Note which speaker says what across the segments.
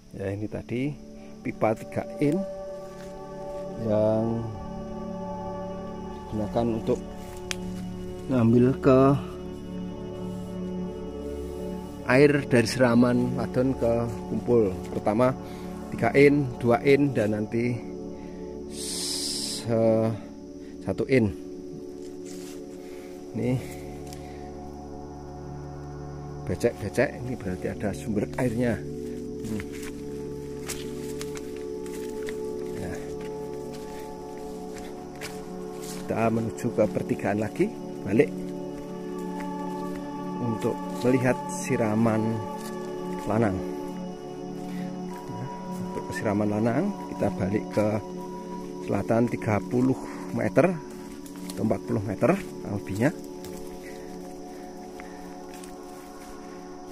Speaker 1: Ya, ini tadi pipa 3 in yang digunakan untuk ngambil ke air dari siraman wadon ke kumpul. Pertama 3 in, 2 in, dan nanti 1 in. Ini becek-becek, ini berarti ada sumber airnya. Nah, kita menuju ke pertigaan lagi, balik untuk melihat siraman lanang. Nah, untuk ke siraman lanang kita balik ke selatan 30 meter atau 40 meter lebihnya.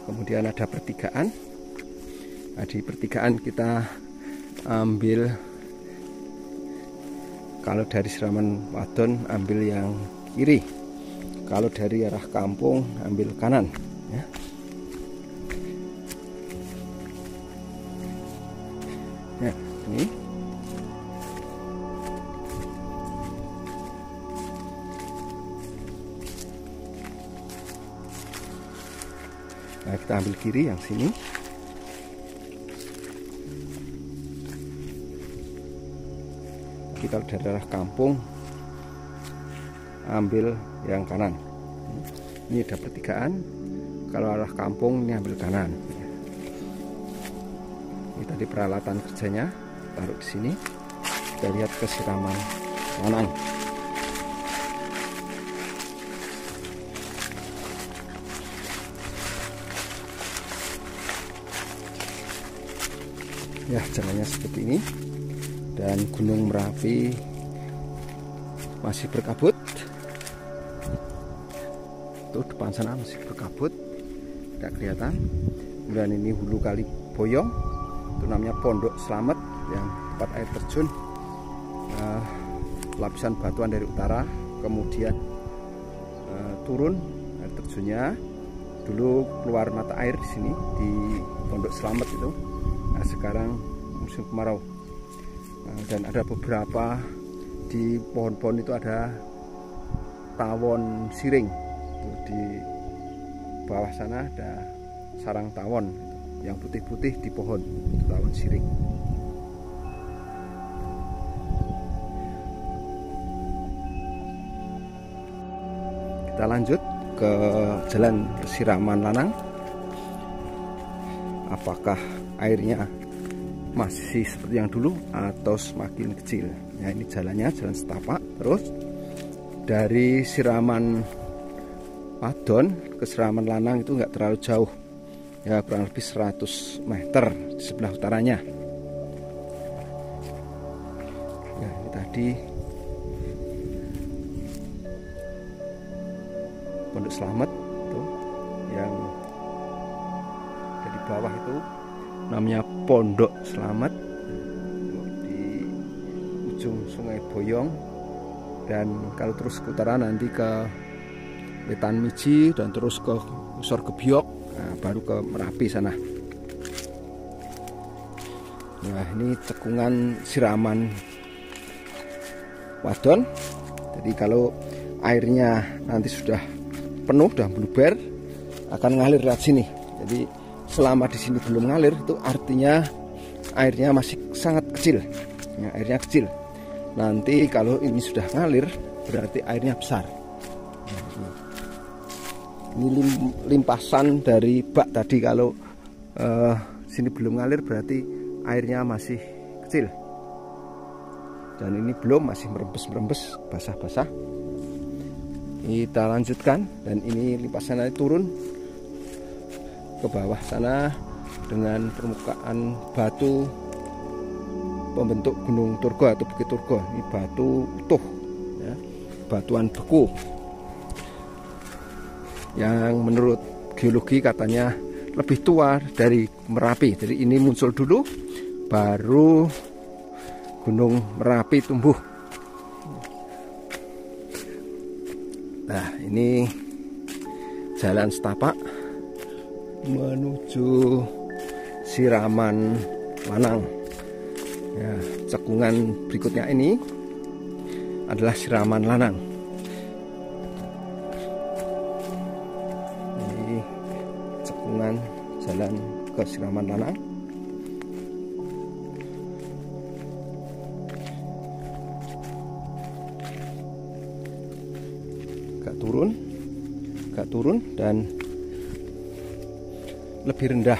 Speaker 1: Kemudian ada pertigaan. Nah, di pertigaan kita ambil, kalau dari siraman wadon ambil yang kiri, kalau dari arah kampung ambil kanan ya. Nah, ini nah, kita ambil kiri yang sini. Tapi kalau dari arah kampung ambil yang kanan. Ini ada pertigaan. Kalau arah kampung ini ambil kanan. Ini tadi peralatan kerjanya, taruh di sini. Kita lihat ke siraman lanang. Ya, jalannya seperti ini. Dan Gunung Merapi masih berkabut. Tuh depan sana masih berkabut, tidak kelihatan. Kemudian ini hulu kali Boyong, itu namanya Pondok Slamet, yang tempat air terjun. Lapisan batuan dari utara, kemudian turun air terjunnya. Dulu keluar mata air di sini di Pondok Slamet itu. Nah, sekarang musim kemarau. Dan ada beberapa di pohon-pohon itu ada tawon siring. Di bawah sana ada sarang tawon yang putih-putih di pohon, itu tawon siring. Kita lanjut ke jalan siraman lanang. Apakah airnya masih seperti yang dulu atau semakin kecil? Ya, ini jalannya jalan setapak. Terus dari siraman wadon ke siraman lanang itu nggak terlalu jauh, ya kurang lebih 100 meter di sebelah utaranya. Ya, ini tadi Pondok Slamet itu yang dari bawah itu namanya Pondok Slamet, di ujung Sungai Boyong. Dan kalau terus ke utara nanti ke Wetan Miji dan terus ke Usor Gebyok, nah, baru ke Merapi sana. Nah, ini cekungan siraman wadon. Jadi kalau airnya nanti sudah penuh, sudah meluber, akan ngalir lewat sini. Jadi selama di sini belum ngalir, itu artinya airnya masih sangat kecil. Ya, airnya kecil. Nanti kalau ini sudah ngalir, berarti airnya besar. Ini limpasan dari bak tadi. Kalau sini belum ngalir, berarti airnya masih kecil. Dan ini belum, masih merembes-merembes, basah-basah. Kita lanjutkan, dan ini limpasannya turun ke bawah sana dengan permukaan batu pembentuk Gunung Turgo atau Bukit Turgo. Ini batu utuh, ya, batuan beku yang menurut geologi katanya lebih tua dari Merapi. Jadi ini muncul dulu, baru Gunung Merapi tumbuh. Nah, ini jalan setapak menuju siraman Lanang. Ya, cekungan berikutnya ini adalah siraman Lanang. Ini cekungan jalan ke siraman Lanang. Agak turun dan lebih rendah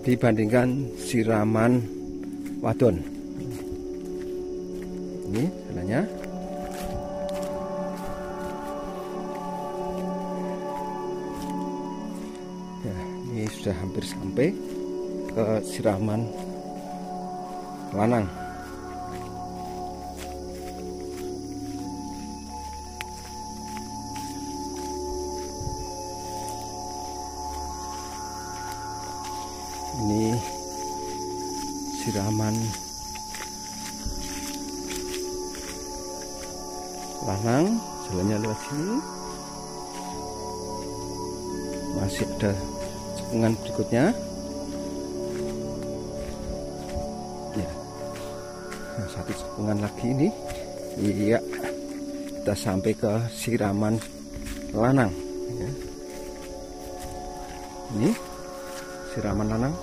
Speaker 1: dibandingkan siraman wadon. Ini jalannya. Ya, ini sudah hampir sampai ke siraman Lanang. Ini siraman Lanang, jalannya lewat sini. Masih ada cekungan berikutnya. Ya, nah, satu cekungan lagi ini. Iya, kita sampai ke siraman Lanang. Ya. Ini siraman Lanang.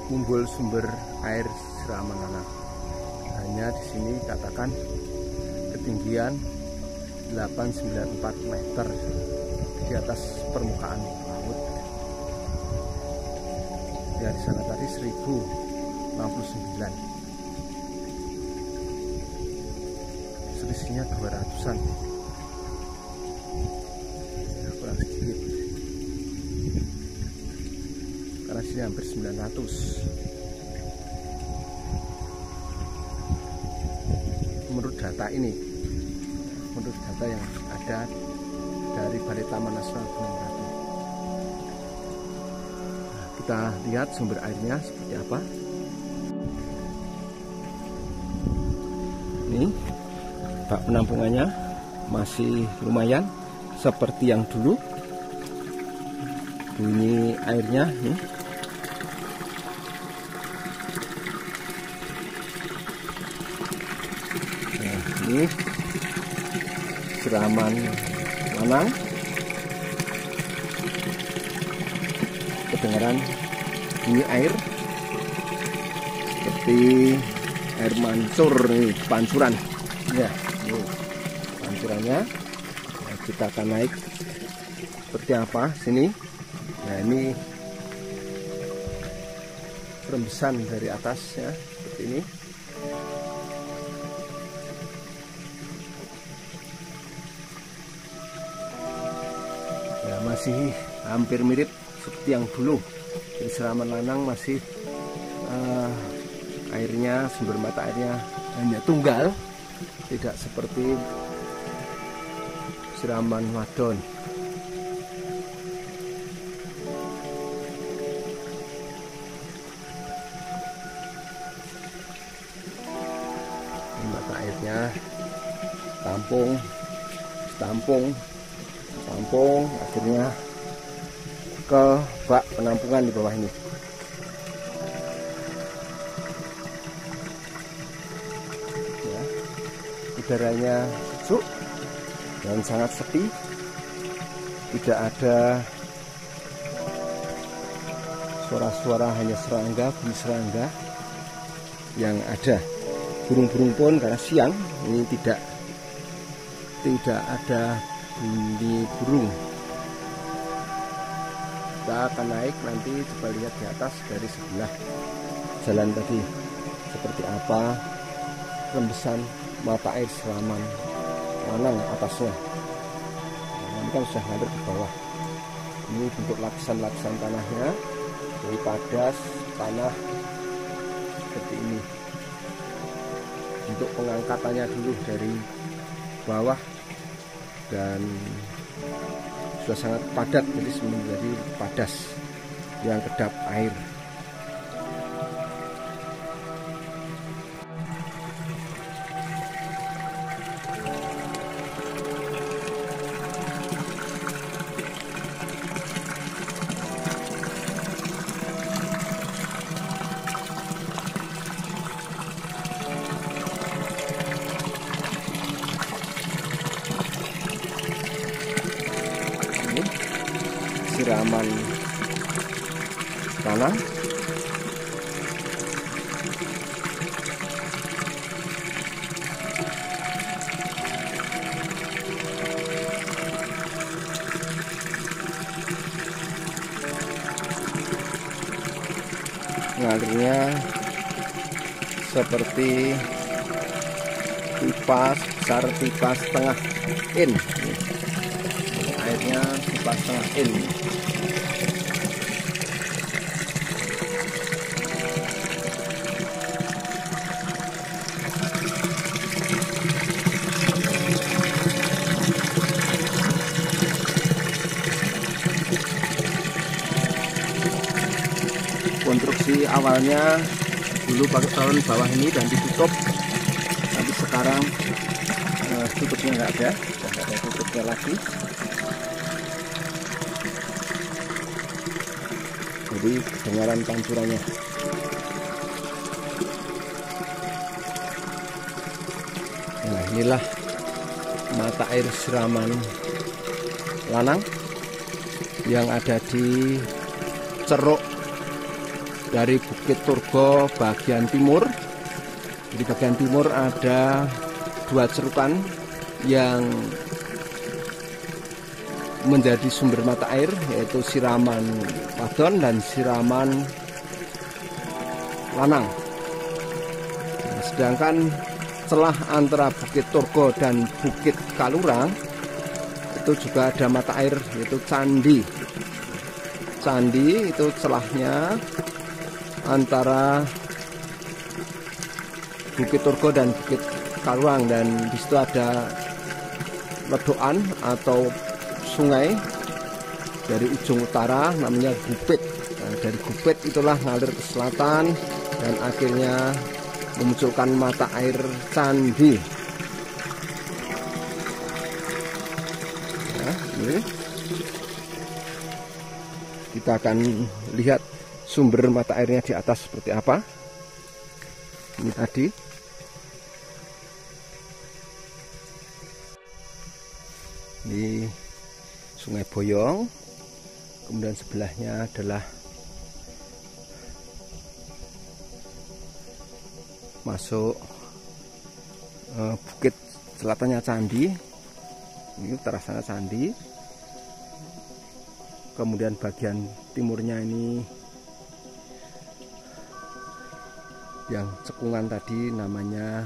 Speaker 1: Timbul sumber air siraman Lanang. Hanya di sini katakan ketinggian 894 meter di atas permukaan laut. Ya, di sana tadi 1069. Selisihnya 200-an. Ya, kurang sedikit. Karena sini hampir 900. Menurut data ini, menurut data yang ada dari Balai Taman Nasional Gunung Merapi. Nah, kita lihat sumber airnya seperti apa. Ini bak penampungannya masih lumayan seperti yang dulu. Bunyi airnya nih. Nah, ini siraman Lanang. Kedengaran bunyi air seperti air mancur nih, pancuran. Ya, ini pancurannya. Nah, kita akan naik seperti apa sini. Nah, ini rembesan dari atas ya, seperti ini. Ya, masih hampir mirip seperti yang dulu. Di siraman Lanang masih airnya, sumber mata airnya hanya tunggal, tidak seperti siraman wadon. Mata airnya tampung, akhirnya ke bak penampungan di bawah ini. Ya, udaranya sejuk dan sangat sepi, tidak ada suara-suara, hanya serangga, bunyi serangga yang ada. Burung-burung pun karena siang ini tidak ada bunyi burung. Kita akan naik nanti, coba lihat di atas dari sebelah jalan tadi seperti apa rembesan mata air siraman Lanang atasnya. Nah, ini kan sudah ngalir ke bawah. Ini bentuk lapisan-lapisan tanahnya dari padas tanah seperti ini. Untuk pengangkatannya dulu dari bawah dan sudah sangat padat, jadi menjadi padas yang kedap air. siraman tanah. Ngalirnya seperti pipa besar, pipa setengah in. Airnya pipa setengah in. Konstruksi awalnya dulu pakai saluran bawah ini dan ditutup, tapi sekarang tutupnya nggak ada, sudah nggak ada tutupnya lagi. Jadi kedengaran pancurannya. Nah, inilah mata air siraman Lanang yang ada di ceruk dari Bukit Turgo bagian timur. Di bagian timur ada dua cerukan yang menjadi sumber mata air, yaitu siraman Wadon dan siraman Lanang. Nah, sedangkan celah antara Bukit Turgo dan Bukit Kalurang itu juga ada mata air, yaitu Candi. Candi itu celahnya antara Bukit Turgo dan Bukit Kalurang, dan di situ ada ledokan atau sungai dari ujung utara namanya Gupit. Nah, dari Gupit itulah ngalir ke selatan dan akhirnya memunculkan mata air Candi. Nah, ini kita akan lihat sumber mata airnya di atas seperti apa. Ini tadi. Ini Sungai Boyong. Kemudian sebelahnya adalah masuk bukit selatannya Candi. Ini utara sana Candi. Kemudian bagian timurnya ini yang cekungan tadi namanya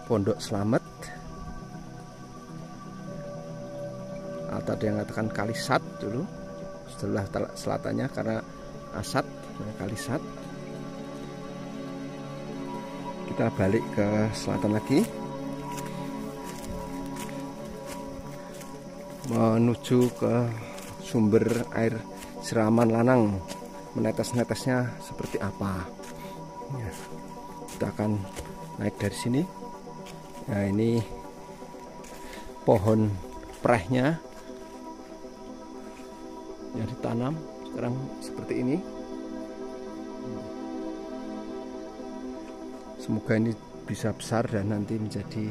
Speaker 1: Pondok Slamet, atau ada yang mengatakan Kalisat dulu, setelah selatannya karena Asat, Kalisat. Kita balik ke selatan lagi menuju ke sumber air siraman Lanang, menetes-netesnya seperti apa ya, kita akan naik dari sini. Nah, ini pohon prehnya yang ditanam sekarang seperti ini. Semoga ini bisa besar dan nanti menjadi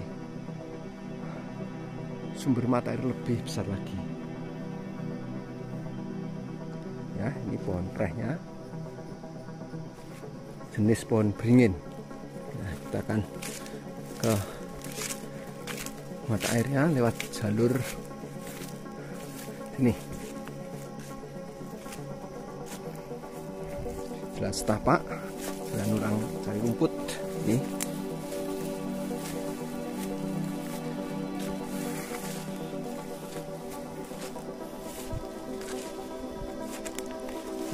Speaker 1: sumber mata air lebih besar lagi. Ya, ini pohon prehnya, jenis pohon beringin. Nah, kita akan ke mata airnya lewat jalur sini. Jalan setapak, jalan orang cari rumput. Ini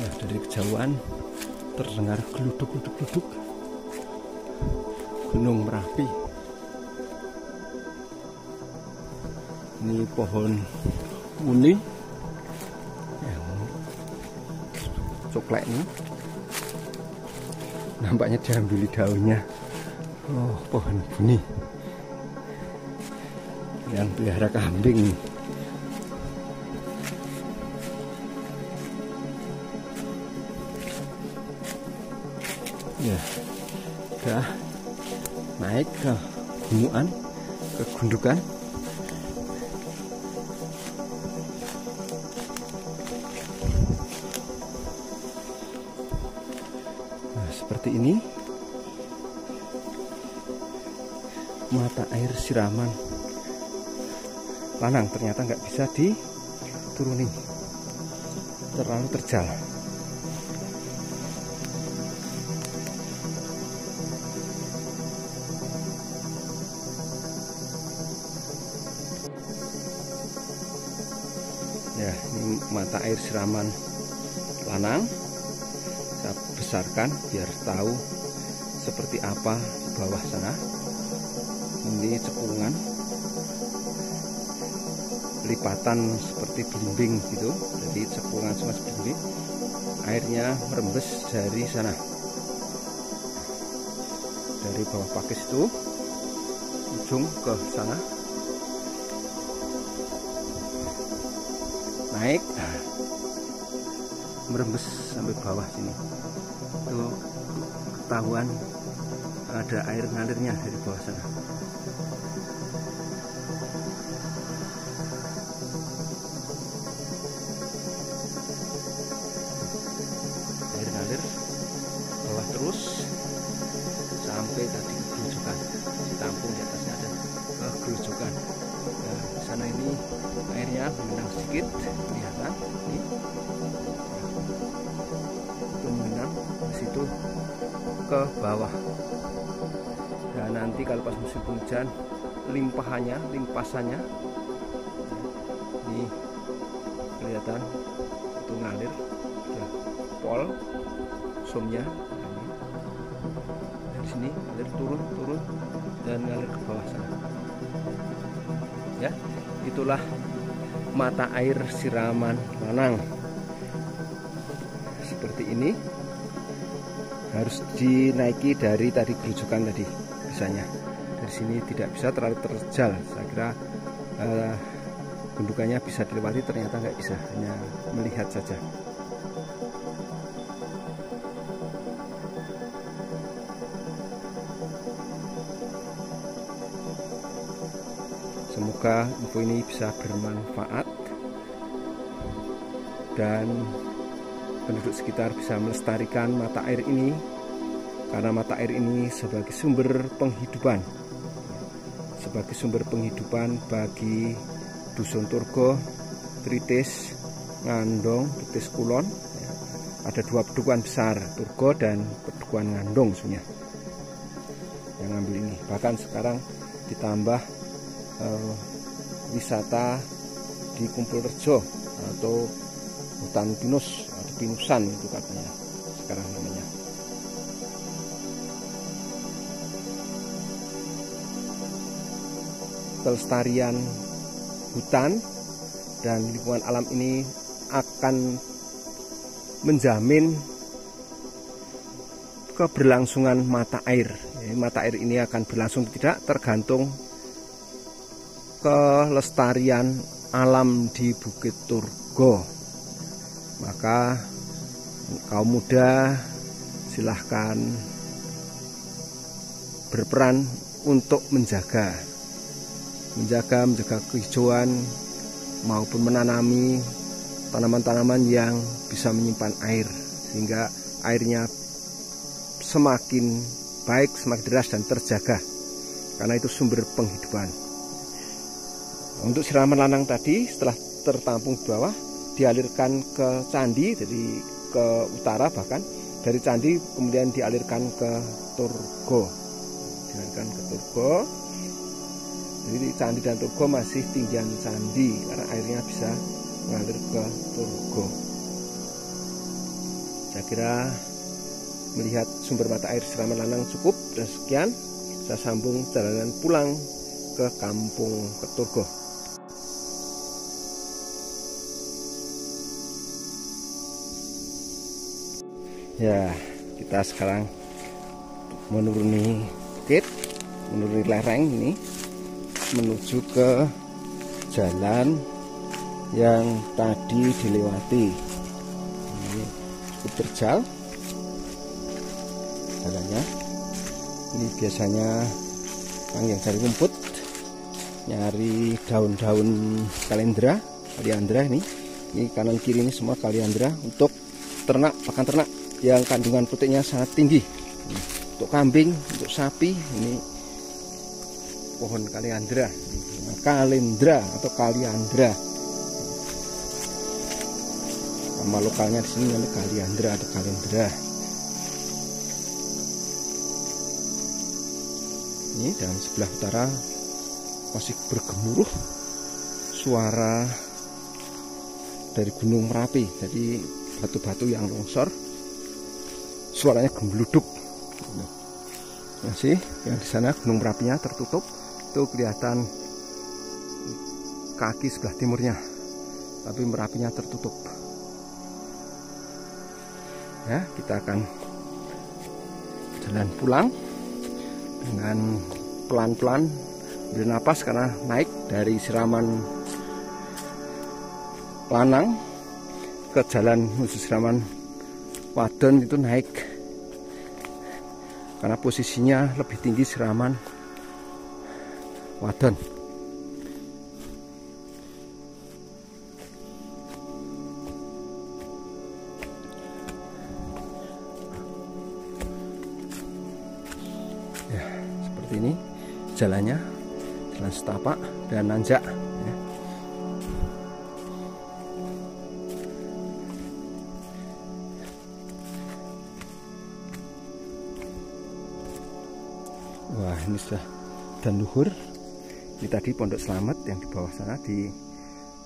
Speaker 1: nah, dari kejauhan terdengar geluduk-geluduk Gunung Merapi. Ini pohon muni yang coklat ini, nampaknya diambil daunnya. Oh, pohon muni yang pelihara kambing. Ya, udah naik ke gunungan, ke gundukan. seperti ini mata air siraman Lanang. Ternyata nggak bisa dituruni, terlalu terjal. Ya, ini mata air siraman Lanang. Saya besarkan biar tahu seperti apa di bawah sana. Ini cekungan lipatan seperti belimbing gitu, jadi cekungan semacam belimbing, airnya merembes dari sana, dari bawah pakis itu ujung ke sana, naik merembes sampai bawah sini. Itu ketahuan ada air ngalirnya dari bawah sana. Air ngalir bawah terus sampai tadi ke gerujukan, ditampung di atasnya ada gerujukan. Nah, sana ini airnya mengenang sedikit, kelihatan ini. Itu mengenang ke situ ke bawah. Dan nanti kalau pas musim hujan limpasannya ini kelihatan itu ngalir ya, pol sumnya dari sini ngalir turun dan ngalir ke bawah sana. Ya, itulah mata air siraman Lanang. Seperti ini, harus dinaiki dari tadi gerujukan tadi. Bisanya dari sini tidak bisa terlalu terjal. Saya kira gundukannya bisa dilewati, ternyata nggak bisa, hanya melihat saja. Semoga info ini bisa bermanfaat dan penduduk sekitar bisa melestarikan mata air ini, karena mata air ini sebagai sumber penghidupan, bagi Dusun Turgo, Tritis, Ngandong, Tritis Kulon. Ada dua pedukuhan besar, Turgo dan pedukuhan Ngandong sebenarnya yang ngambil ini. Bahkan sekarang ditambah wisata di Kumpulrejo atau hutan pinus atau pinusan itu katanya sekarang namanya. Kelestarian hutan dan lingkungan alam ini akan menjamin keberlangsungan mata air. Mata air ini akan berlangsung tidak tergantung kelestarian alam di Bukit Turgo. Maka kaum muda silahkan berperan untuk menjaga kehijauan maupun menanami tanaman-tanaman yang bisa menyimpan air, sehingga airnya semakin baik, semakin deras dan terjaga, karena itu sumber penghidupan. Untuk siraman Lanang tadi setelah tertampung di bawah dialirkan ke candi, dari ke utara, bahkan dari candi kemudian dialirkan ke Turgo. Jadi candi dan Turgo masih tinggian candi karena airnya bisa mengalir ke Turgo. Saya kira melihat sumber mata air siraman Lanang cukup, dan sekian. Saya sambung jalanan pulang ke kampung Turgo. Ya, kita sekarang menuruni bukit, menuruni lereng ini, menuju ke jalan yang tadi dilewati. Ini cukup terjal jalannya. Ini biasanya orang yang cari rumput, nyari daun-daun kaliandra ini. Ini kanan kiri ini semua kaliandra untuk ternak, pakan ternak yang kandungan proteinnya sangat tinggi. Untuk kambing, untuk sapi ini pohon kalendra atau kaliandra. Nama lokalnya di sini namanya kaliandra atau kalendra. Ini dan sebelah utara masih bergemuruh suara dari Gunung Merapi. Jadi batu-batu yang longsor, suaranya gembluduk. Masih yang di sana Gunung Merapinya tertutup, itu kelihatan kaki sebelah timurnya, tapi Merapinya tertutup. Ya, kita akan jalan pulang dengan pelan-pelan bernapas karena naik dari Siraman Lanang ke jalan menuju Siraman Wadon itu naik karena posisinya lebih tinggi Siraman Wadon. Ya, seperti ini jalannya, jalan setapak dan nanjak. Ya. Wah, ini sudah dan luhur. Ini tadi Pondok Slamet yang di bawah sana, di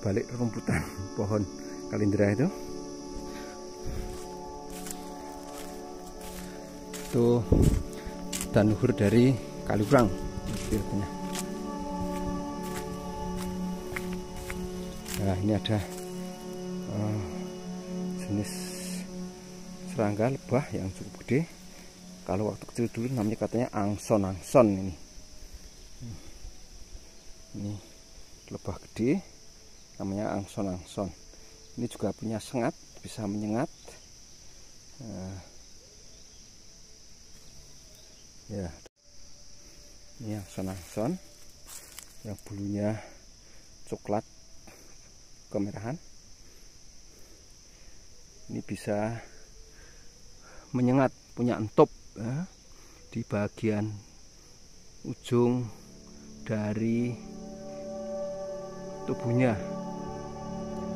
Speaker 1: balik rumputan pohon kalendra itu. Itu dan luhur dari Kaliurang. Nah, ini ada jenis serangga lebah yang cukup gede. Kalau waktu kecil dulu namanya katanya angson ini. Ini lebah gede, namanya angson. Ini juga punya sengat, bisa menyengat. Ya, ini angson yang bulunya coklat kemerahan. Ini bisa menyengat, punya entup ya, di bagian ujung dari tubuhnya.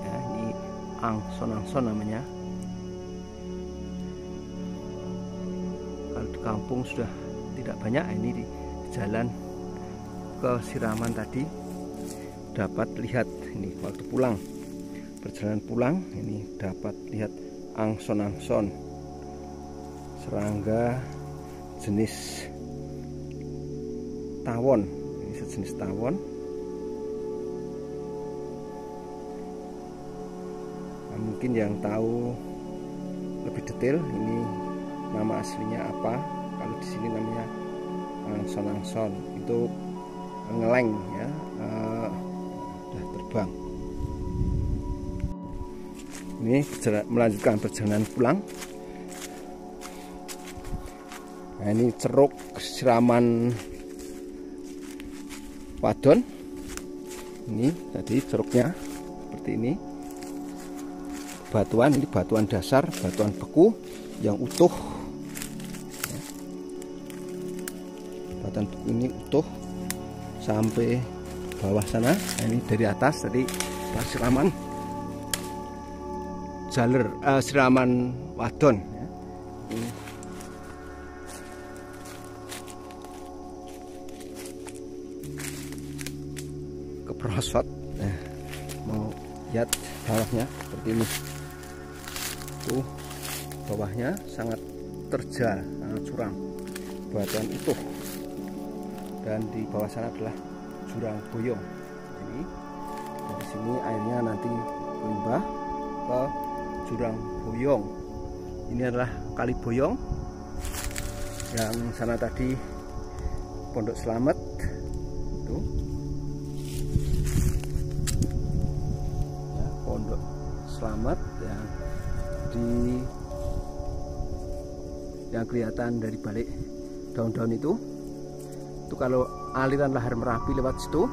Speaker 1: Ya, ini angson namanya. Kalau di kampung sudah tidak banyak, ini di jalan ke Siraman tadi dapat lihat ini waktu pulang, perjalanan pulang ini dapat lihat angson serangga jenis tawon. Ini sejenis tawon. Nah, mungkin yang tahu lebih detail ini nama aslinya apa. Kalau di sini namanya angson itu ngeleng ya, udah terbang. Ini melanjutkan perjalanan pulang. Nah, ini ceruk Siraman Wadon. Ini tadi ceruknya seperti ini. Batuan, ini batuan dasar, batuan beku yang utuh. Batuan beku ini utuh sampai bawah sana. Nah, ini dari atas tadi Siraman jalur Siraman Wadon. Ini keprosot, mau lihat bawahnya seperti ini. Tuh bawahnya sangat terjal, sangat curam, batuan utuh. Dan di bawah sana adalah jurang boyong. Jadi dari sini airnya nanti limbah ke jurang boyong. Ini adalah kali boyong. Yang sana tadi Pondok Slamet. Tuh. Ya, Pondok Slamet yang kelihatan dari balik daun-daun itu kalau aliran lahar Merapi lewat situ,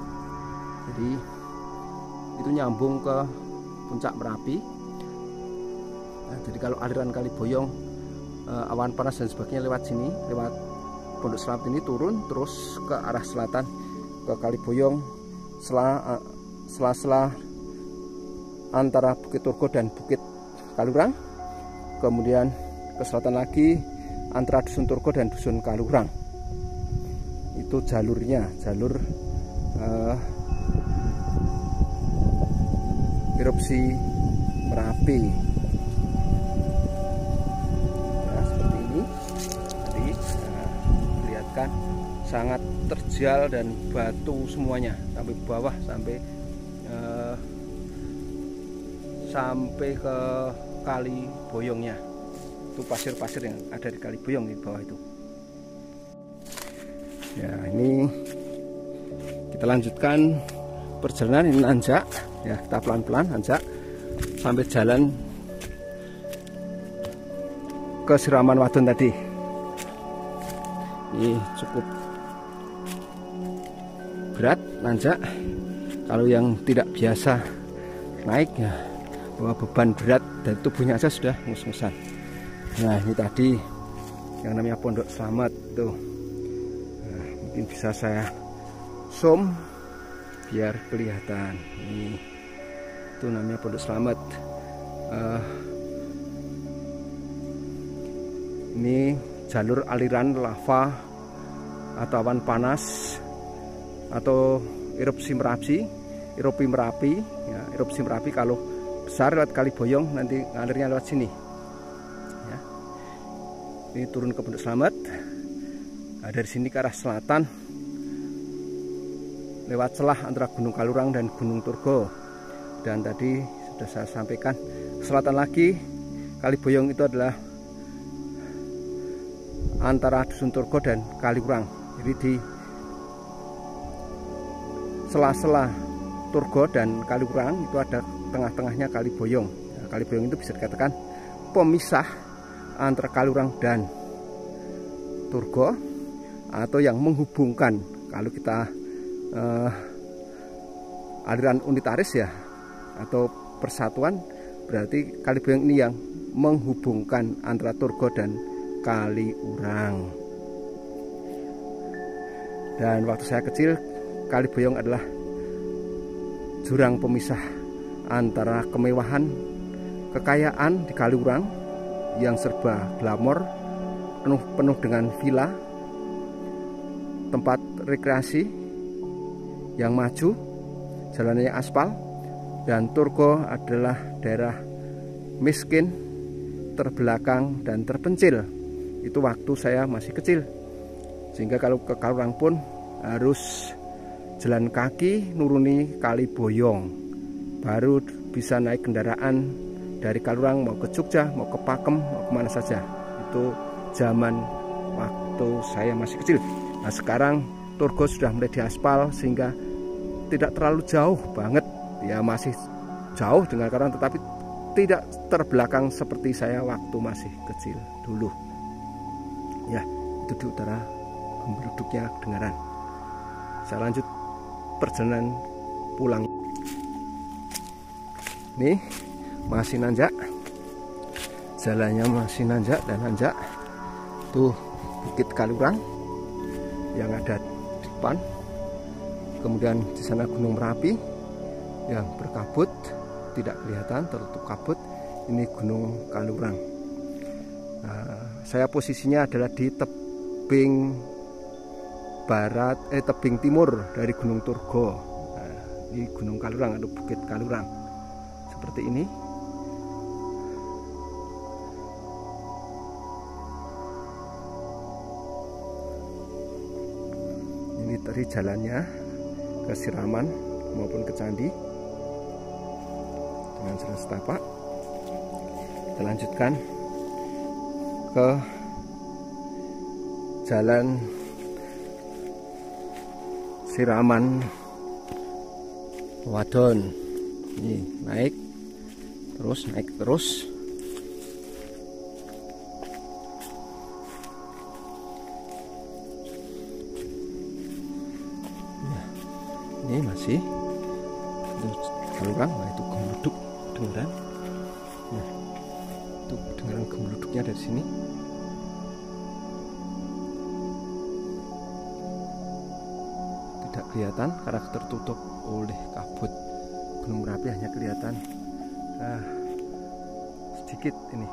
Speaker 1: jadi itu nyambung ke puncak Merapi. Nah, jadi kalau aliran Kali Boyong awan panas dan sebagainya lewat sini, lewat Pondok Slamet ini turun terus ke arah selatan ke Kaliboyong, sela-sela antara Bukit Turgo dan Bukit Kalurang, kemudian ke selatan lagi antara Dusun Turgo dan Dusun Kalurang. Itu jalurnya, jalur erupsi Merapi. Nah, seperti ini tadi lihatkan, sangat terjal dan batu semuanya sampai bawah, sampai ke Kaliboyongnya. Itu pasir-pasir yang ada di Kaliboyong di bawah itu. Ya, ini kita lanjutkan perjalanan. Ini nanjak ya, kita pelan-pelan nanjak sampai jalan ke Siraman Wadon tadi. Ini cukup berat nanjak. Kalau yang tidak biasa naik ya, bawa beban berat dan tubuhnya aja sudah ngus-ngusan. Nah, ini tadi yang namanya Pondok Slamet tuh. Nah, mungkin bisa saya zoom biar kelihatan. Ini itu namanya Pondok Slamet. Ini jalur aliran lava atau awan panas atau erupsi Merapi ya, erupsi Merapi kalau besar lewat Kaliboyong nanti ngalirnya lewat sini ya. Ini turun ke Pondok Slamet. Nah, dari sini ke arah selatan lewat celah antara Gunung Kalurang dan Gunung Turgo. Dan tadi sudah saya sampaikan, selatan lagi Kaliboyong itu adalah antara Dusun Turgo dan Kalurang. Jadi di sela-sela Turgo dan Kalurang itu ada tengah-tengahnya Kaliboyong. Nah, Kaliboyong itu bisa dikatakan pemisah antara Kalurang dan Turgo, atau yang menghubungkan. Kalau kita aliran unitaris ya, atau persatuan, berarti Kaliboyong ini yang menghubungkan antara Turgo dan Kaliurang. Dan waktu saya kecil, Kaliboyong adalah jurang pemisah antara kemewahan, kekayaan di Kaliurang yang serba glamor, penuh dengan villa, tempat rekreasi yang maju, jalannya aspal, dan Turgo adalah daerah miskin, terbelakang dan terpencil. Itu waktu saya masih kecil, sehingga kalau ke Kalurang pun harus jalan kaki nuruni Kaliboyong, baru bisa naik kendaraan dari Kalurang mau ke Jogja, mau ke Pakem, mau kemana saja. Itu zaman waktu saya masih kecil. Nah, sekarang Turgo sudah mulai diaspal sehingga tidak terlalu jauh banget ya, masih jauh dengan Kalurang tetapi tidak terbelakang seperti saya waktu masih kecil dulu ya. Itu di utara Gembeluduknya Dengaran. Saya lanjut perjalanan pulang. Nih masih nanjak, jalannya masih nanjak dan nanjak. Tuh Bukit Kalurang yang ada di depan, kemudian di sana Gunung Merapi yang berkabut, tidak kelihatan, tertutup kabut. Ini Gunung Kalurang. Nah, saya posisinya adalah di tebing tebing timur dari Gunung Turgo. Nah, ini Gunung Kalurang atau Bukit Kalurang seperti ini. Ini tadi jalannya ke Siraman maupun ke Candi dengan jalan setapak. Kita lanjutkan ke jalan Siraman Wadon. Ini naik terus. Ya, ini masih Kalurang. Nah, itu Gembeluduk Dengaran. Nah, itu Dengaran Gembeluduknya dari sini. tidak kelihatan karena tertutup oleh kabut Gunung Merapi, hanya kelihatan sedikit ini.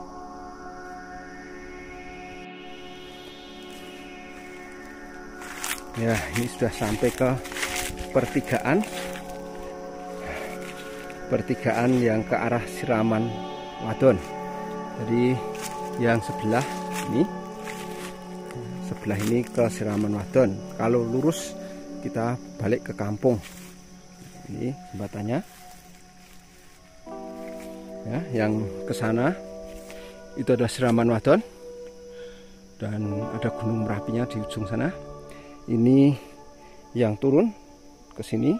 Speaker 1: Ya, ini sudah sampai ke pertigaan yang ke arah Siraman Wadon. Jadi yang sebelah ini ke Siraman Wadon. Kalau lurus kita balik ke kampung. Ini jembatannya. Ya, yang ke sana itu adalah Siraman Wadon dan ada Gunung Merapinya di ujung sana. Ini yang turun ke sini.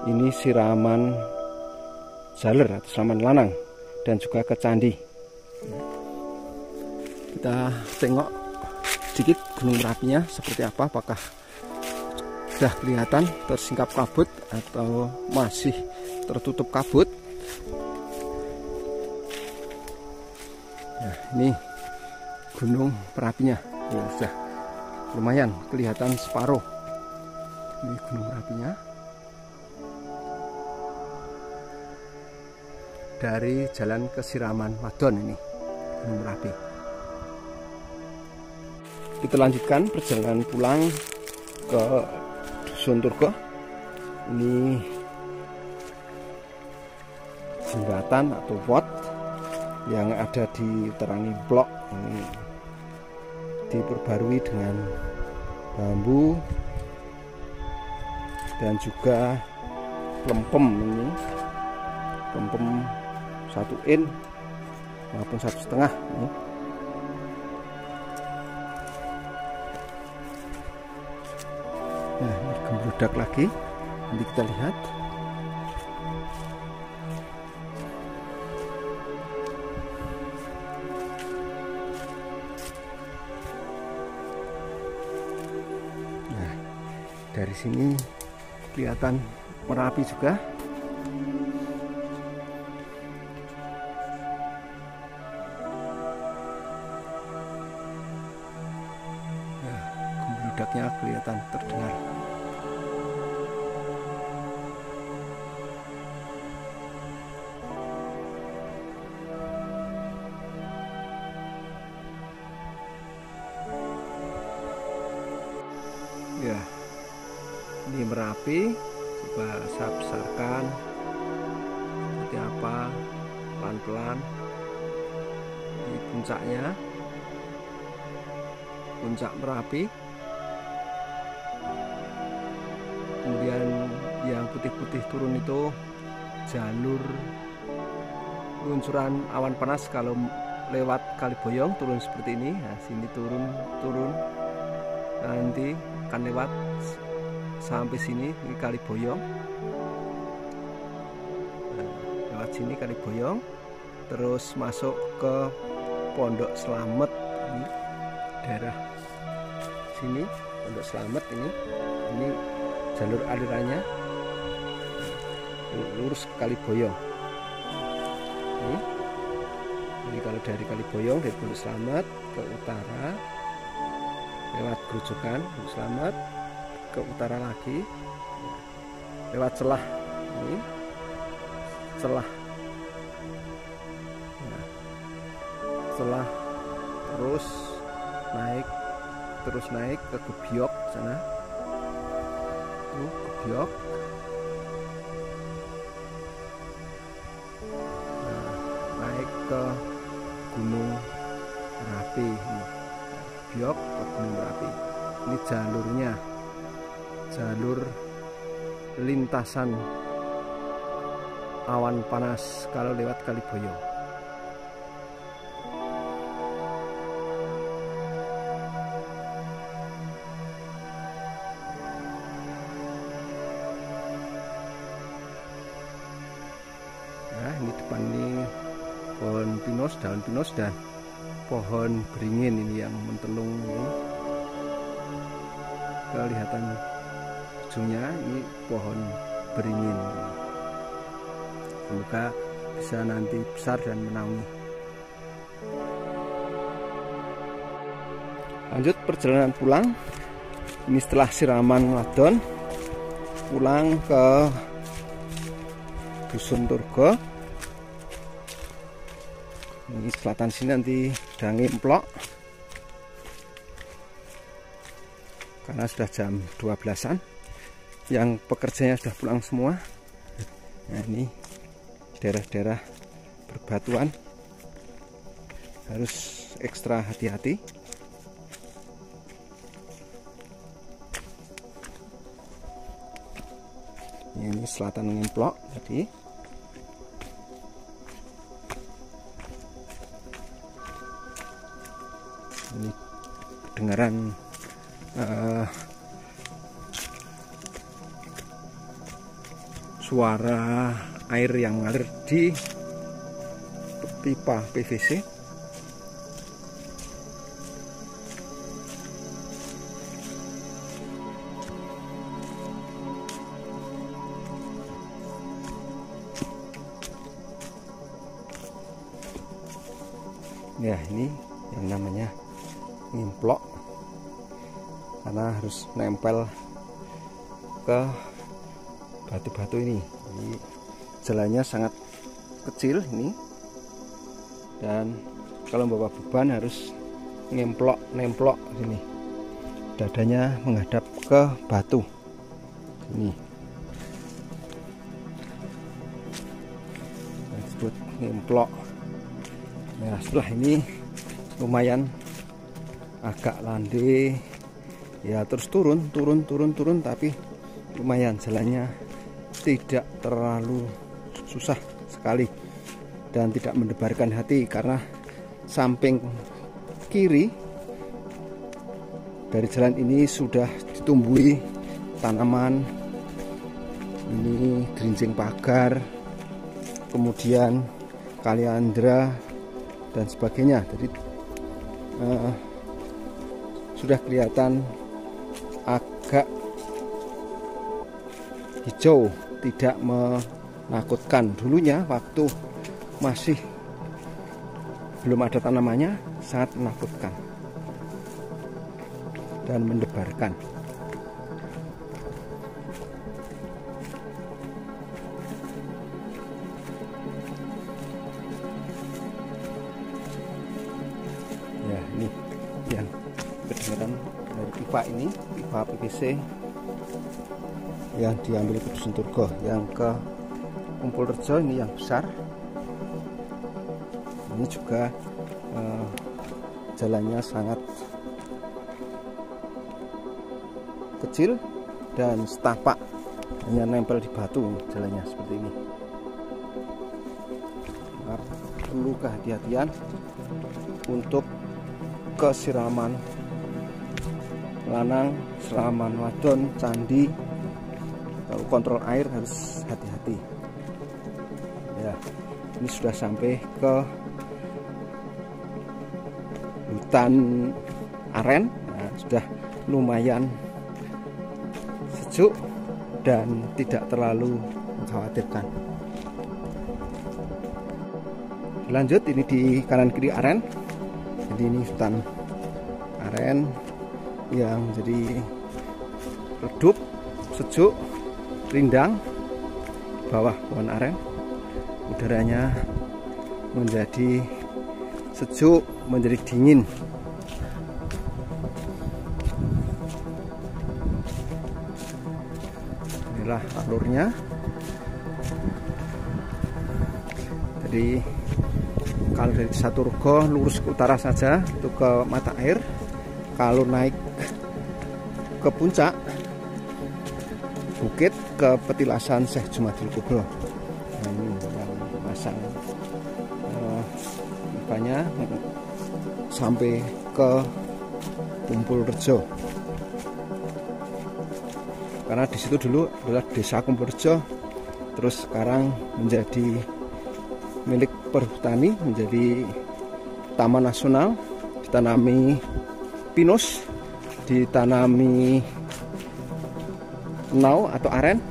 Speaker 1: Ini Siraman Jaler atau Siraman Lanang dan juga ke Candi. Kita tengok sedikit Gunung Merapinya seperti apa, apakah sudah kelihatan tersingkap kabut atau masih tertutup kabut. Nah, ini Gunung Merapinya ya, sudah lumayan kelihatan separuh. Ini Gunung Merapinya dari jalan ke Siraman Wadon. Ini Gunung Merapi. Kita lanjutkan perjalanan pulang ke Dusun Turgo. Ini jembatan atau pot yang ada di Terangi Blok ini diperbarui dengan bambu dan juga lempem. Ini lempem 1 in maupun 1,5 ini. Nah, ini gembludak lagi, nanti kita lihat. Nah, dari sini kelihatan Merapi juga. Nah, gembludaknya kelihatan terdengar. Ya, ini Merapi. Coba saya besarkan seperti apa, pelan-pelan. Ini puncaknya, puncak Merapi. Kemudian yang putih-putih turun itu jalur luncuran awan panas. Kalau lewat Kaliboyong turun seperti ini. Nah, sini turun nanti akan lewat sampai sini, ini Kaliboyong. Nah, lewat sini Kaliboyong, terus masuk ke Pondok Slamet. Ini daerah sini Pondok Slamet. Ini jalur alirannya lurus ke Kaliboyong. Ini kalau dari Kaliboyong, dari Pondok Slamet ke utara lewat Grojogan, Pondok Slamet ke utara lagi lewat celah. Ini celah. Nah, celah terus naik ke Gebyok sana. Gebyok. Nah, naik ke Gunung Merapi. Gebyok ke Gunung Merapi. Ini jalurnya, jalur lintasan awan panas kalau lewat Kaliboyong. Nah, ini depan ini pohon pinus, daun pinus, dan pohon beringin ini yang mentelung ini. Kelihatan ujungnya ini pohon beringin. Semoga bisa nanti besar dan menaungi. Lanjut perjalanan pulang. Ini setelah Siraman Wadon, pulang ke Dusun Turgo. Ini selatan sini nanti udah ngemplok karena sudah jam 12-an. Yang pekerjanya sudah pulang semua. Nah, ini daerah-daerah berbatuan harus ekstra hati-hati. Ini selatan ngemplok tadi. Ini dengaran suara air yang mengalir di pipa PVC. Ya, ini yang namanya ngemplok karena harus nempel ke batu-batu ini. Jadi jalannya sangat kecil ini, dan kalau bawa beban harus nemplok ini, dadanya menghadap ke batu ini, disebut ngemplok. Nah, setelah ini lumayan agak landai ya, terus turun tapi lumayan jalannya tidak terlalu susah sekali dan tidak mendebarkan hati karena samping kiri dari jalan ini sudah ditumbuhi tanaman, ini gerincing pagar, kemudian kaliandra dan sebagainya. Jadi sudah kelihatan agak hijau, tidak menakutkan. Dulunya waktu masih belum ada tanamannya sangat menakutkan dan mendebarkan. Ya, ini yang kedengaran dari pipa ini, pipa PVC yang diambil ke Dusun Turgo. Yang ke Kumpul Rejo ini yang besar, ini juga jalannya sangat kecil dan setapak, hanya nempel di batu jalannya seperti ini. Nah, perlu kehati-hatian untuk kesiraman lanang, siraman wadon, candi. Kalau kontrol air harus hati-hati. Ya, ini sudah sampai ke hutan aren. Nah, sudah lumayan sejuk dan tidak terlalu mengkhawatirkan. Lanjut, ini di kanan kiri aren. Jadi ini hutan aren yang jadi redup, sejuk, rindang, bawah pohon aren. Udaranya menjadi sejuk, menjadi dingin. Inilah alurnya. Jadi kalau dari Turgo lurus ke utara saja itu ke mata air. Kalau naik ke puncak bukit ke petilasan Syekh Jumadil Kubro. Nah, ini yang pasang pipanya sampai ke Kumpul Rejo. Karena di situ dulu adalah desa Kumpul Rejo, terus sekarang menjadi milik perhutani, menjadi taman nasional, ditanami pinus, ditanami nau atau aren,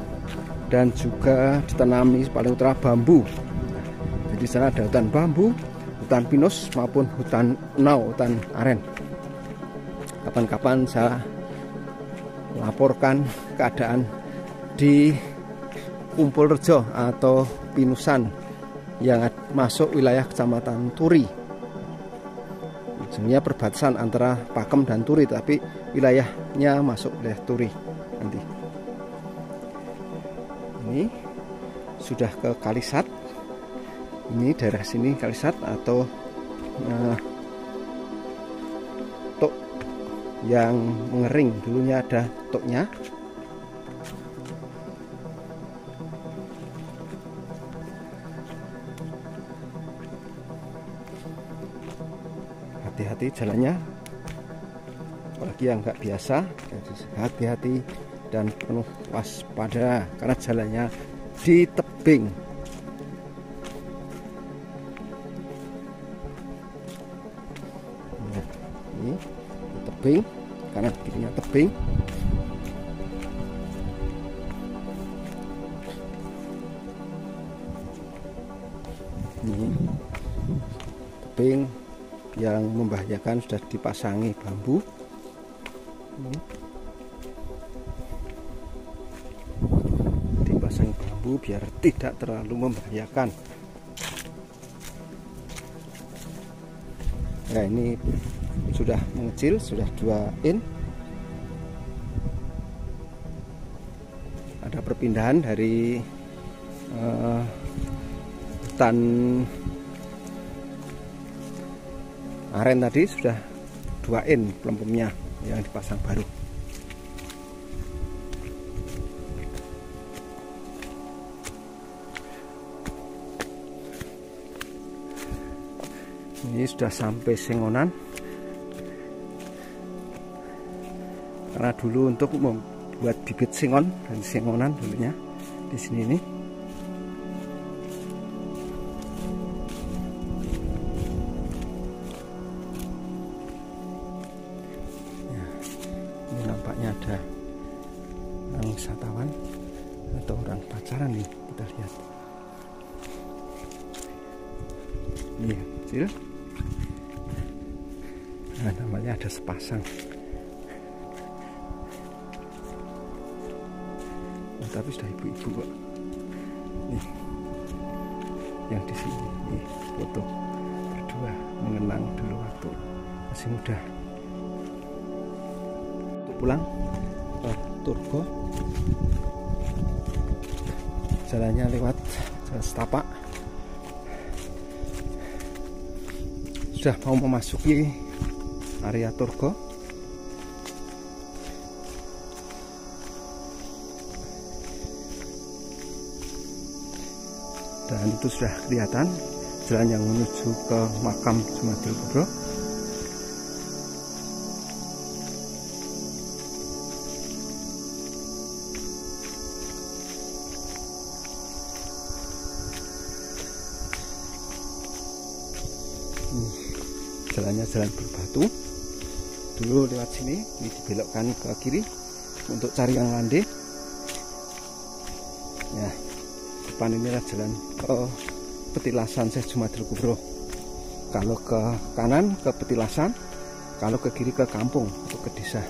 Speaker 1: dan juga ditanami paling utara bambu. Jadi di sana ada hutan bambu, hutan pinus maupun hutan nau, hutan aren. Kapan-kapan saya laporkan keadaan di Kumpulrejo atau Pinusan yang masuk wilayah Kecamatan Turi. Sebenarnya perbatasan antara Pakem dan Turi, tapi wilayahnya masuk wilayah Turi nanti. Ini sudah ke Kalisat. Ini daerah sini Kalisat atau tok yang mengering. Dulunya ada toknya. Hati-hati jalannya, apalagi yang nggak biasa, hati-hati dan penuh waspada karena jalannya di tebing. Nah, ini di tebing, karena kirinya tebing. Ini tebing yang membahayakan, sudah dipasangi bambu. Dipasangi bambu biar tidak terlalu membahayakan. Nah, ini sudah mengecil, sudah 2 in. Ada perpindahan dari hutan aren tadi, sudah 2 in pelempemnya yang dipasang baru. Ini sudah sampai Sengonan. Karena dulu untuk membuat bibit singon dan Sengonan dulunya di sini ini. Nampaknya ada orang wisatawan atau orang pacaran nih, kita lihat. Ini ya, kecil. Nah, namanya ada sepasang. Nah, tapi sudah ibu-ibu kok. Nih, yang di sini, nih foto berdua mengenang dulu waktu masih muda. Pulang ke Turbo, jalannya lewat jalan setapak. Sudah mau memasuki area Turgo. Dan itu sudah kelihatan jalan yang menuju ke makam Jumadil Kubro. Jalannya jalan berbatu. Dulu lewat sini, ini dibelokkan ke kiri untuk cari yang landai. Ya, depan inilah jalan ke Petilasan Syekh Jumadil Kubro. Kalau ke kanan ke Petilasan, kalau ke kiri ke kampung atau ke desa.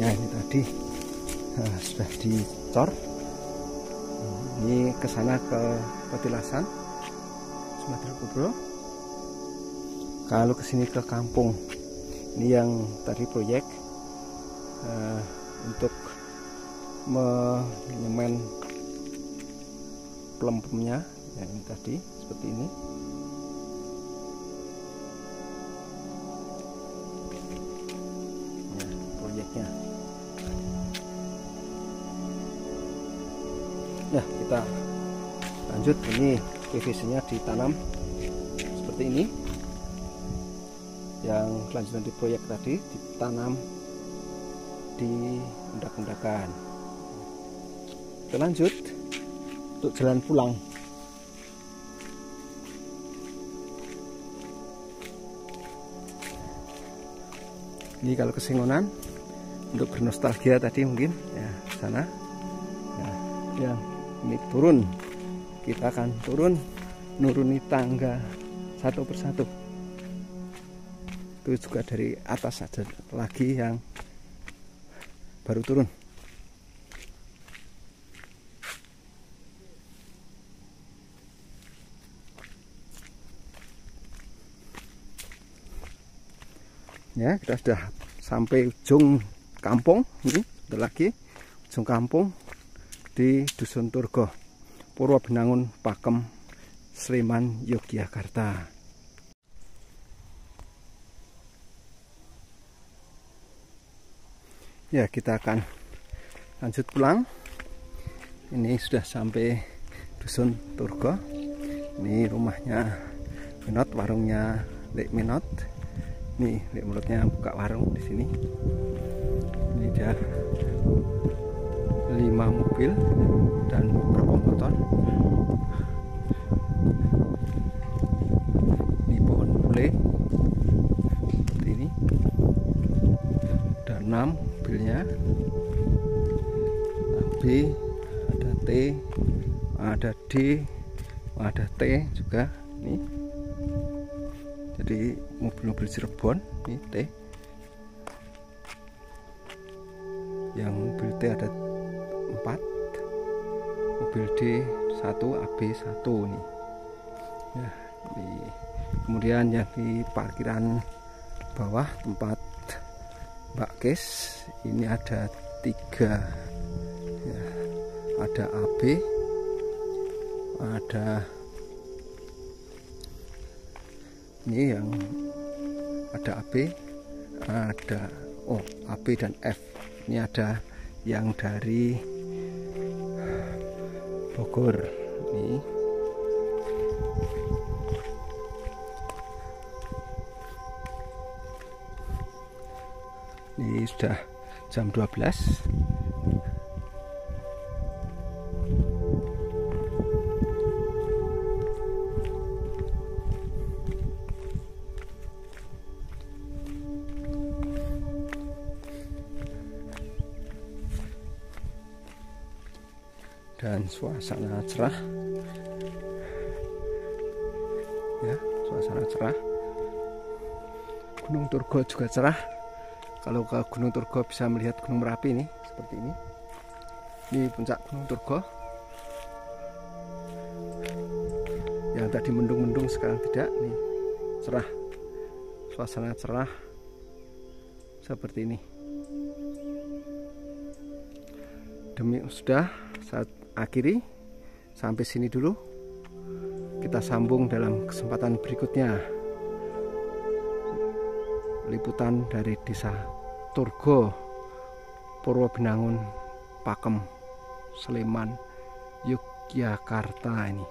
Speaker 1: Ya, ini tadi sudah dicor. Ini ke sana ke Petilasan Jumadil Kubro. Kalau kesini ke kampung, ini yang tadi proyek untuk menyemen pelempemnya, ya ini tadi seperti ini. Ya, proyeknya. Ya, kita lanjut. Ini PVC-nya ditanam seperti ini. Yang kelanjutan di proyek tadi ditanam di undak-undakan. Kita lanjut untuk jalan pulang. Ini kalau ke Sengonan untuk bernostalgia tadi mungkin ya sana. Ya, ini turun. Kita akan turun, nuruni tangga satu persatu. Itu juga dari atas ada lagi yang baru turun. Ya, kita sudah sampai ujung kampung. Ini bentar lagi ujung kampung di Dusun Turgo, Purwobenangun, Pakem, Sleman, Yogyakarta. Ya, kita akan lanjut pulang. Ini sudah sampai Dusun Turgo. Ini rumahnya Minot, warungnya Lek Minot. Nih, Lek Minotnya buka warung di sini. Ini dia 5 mobil dan beberapa motor. Ini pohon bule seperti ini. Ada 6 mobilnya. Ada B, ada T, ada D, ada T juga. Nih. Jadi mobil-mobil Cirebon, ini T. Yang mobil T ada 4, mobil D 1, AB 1 nih. Ya, kemudian yang di parkiran bawah tempat Mbak Kes ini ada 3. Ya, ada AB, ada ini yang ada AB, ada AB dan F. Ini ada yang dari Bogor. Ini sudah jam 12. Dan suasana cerah. Ya, suasana cerah. Gunung Turgo juga cerah. Kalau ke Gunung Turgo bisa melihat Gunung Merapi nih, seperti ini. Ini puncak Gunung Turgo. Yang tadi mendung-mendung sekarang tidak, nih cerah. Suasana cerah seperti ini. Demi sudah saat akhiri sampai sini dulu. Kita sambung dalam kesempatan berikutnya. Liputan dari Desa Turgo, Purwobenangun, Pakem, Sleman, Yogyakarta ini.